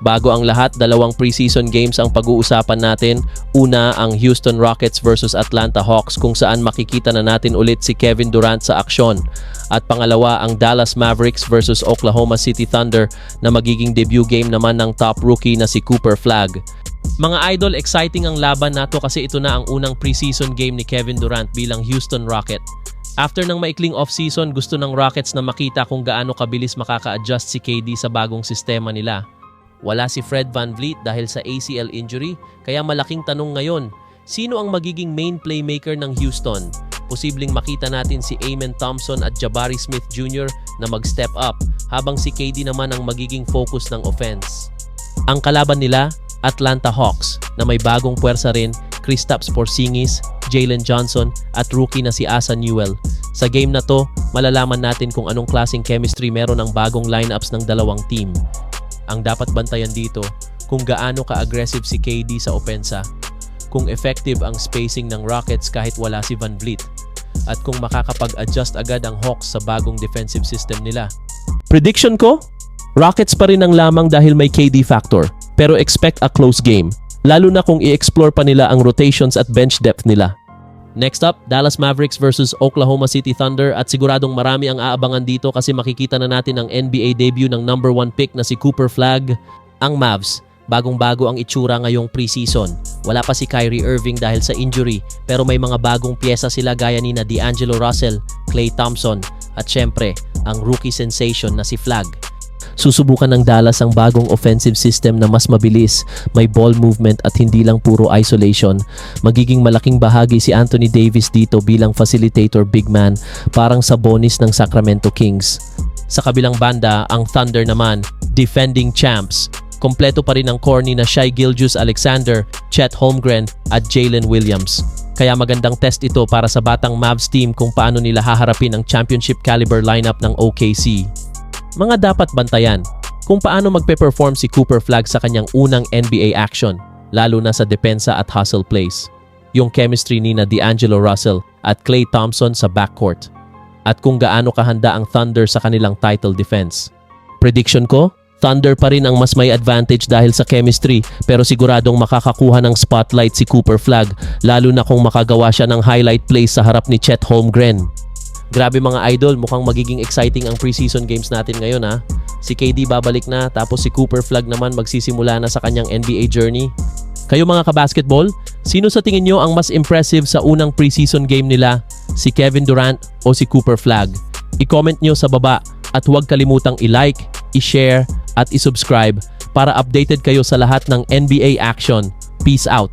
Bago ang lahat, dalawang preseason games ang pag-uusapan natin. Una, ang Houston Rockets versus Atlanta Hawks kung saan makikita na natin ulit si Kevin Durant sa aksyon. At pangalawa, ang Dallas Mavericks versus Oklahoma City Thunder na magiging debut game naman ng top rookie na si Cooper Flagg. Mga idol, exciting ang laban nato kasi ito na ang unang preseason game ni Kevin Durant bilang Houston Rocket. After ng maikling off-season, gusto ng Rockets na makita kung gaano kabilis makaka-adjust si KD sa bagong sistema nila. Wala si Fred VanVleet dahil sa ACL injury, kaya malaking tanong ngayon, sino ang magiging main playmaker ng Houston? Posibleng makita natin si Amen Thompson at Jabari Smith Jr. na mag-step up, habang si KD naman ang magiging focus ng offense. Ang kalaban nila, Atlanta Hawks, na may bagong puwersa rin, Kristaps Porzingis, Jalen Johnson at rookie na si Asa Newell. Sa game na to, malalaman natin kung anong klaseng chemistry meron ang bagong lineups ng dalawang team. Ang dapat bantayan dito, kung gaano ka-aggressive si KD sa opensa, kung effective ang spacing ng Rockets kahit wala si VanVleet, at kung makakapag-adjust agad ang Hawks sa bagong defensive system nila. Prediction ko? Rockets pa rin ang lamang dahil may KD factor, pero expect a close game, lalo na kung i-explore pa nila ang rotations at bench depth nila. Next up, Dallas Mavericks versus Oklahoma City Thunder at siguradong marami ang aabangan dito kasi makikita na natin ang NBA debut ng number 1 pick na si Cooper Flagg. Ang Mavs, bagong-bago ang itsura ngayong preseason. Wala pa si Kyrie Irving dahil sa injury pero may mga bagong pyesa sila gaya ni na D'Angelo Russell, Klay Thompson at syempre ang rookie sensation na si Flagg. Susubukan ng Dallas ang bagong offensive system na mas mabilis, may ball movement at hindi lang puro isolation. Magiging malaking bahagi si Anthony Davis dito bilang facilitator big man, parang sa bonus ng Sacramento Kings. Sa kabilang banda, ang Thunder naman, defending champs. Kompleto pa rin ang core ni na Shai Gilgeous-Alexander, Chet Holmgren at Jalen Williams. Kaya magandang test ito para sa batang Mavs team kung paano nila haharapin ang championship caliber lineup ng OKC. Mga dapat bantayan, kung paano magpe-perform si Cooper Flagg sa kanyang unang NBA action, lalo na sa depensa at hustle plays. Yung chemistry ni na D'Angelo Russell at Klay Thompson sa backcourt. At kung gaano kahanda ang Thunder sa kanilang title defense. Prediction ko, Thunder pa rin ang mas may advantage dahil sa chemistry pero siguradong makakakuha ng spotlight si Cooper Flagg lalo na kung makagawa siya ng highlight plays sa harap ni Chet Holmgren. Grabe mga idol, mukhang magiging exciting ang preseason games natin ngayon ha. Si KD babalik na, tapos si Cooper Flagg naman magsisimula na sa kanyang NBA journey. Kayo mga kabasketball, sino sa tingin nyo ang mas impressive sa unang preseason game nila? Si Kevin Durant o si Cooper Flagg? I-comment nyo sa baba at huwag kalimutang i-like, i-share at i-subscribe para updated kayo sa lahat ng NBA action. Peace out!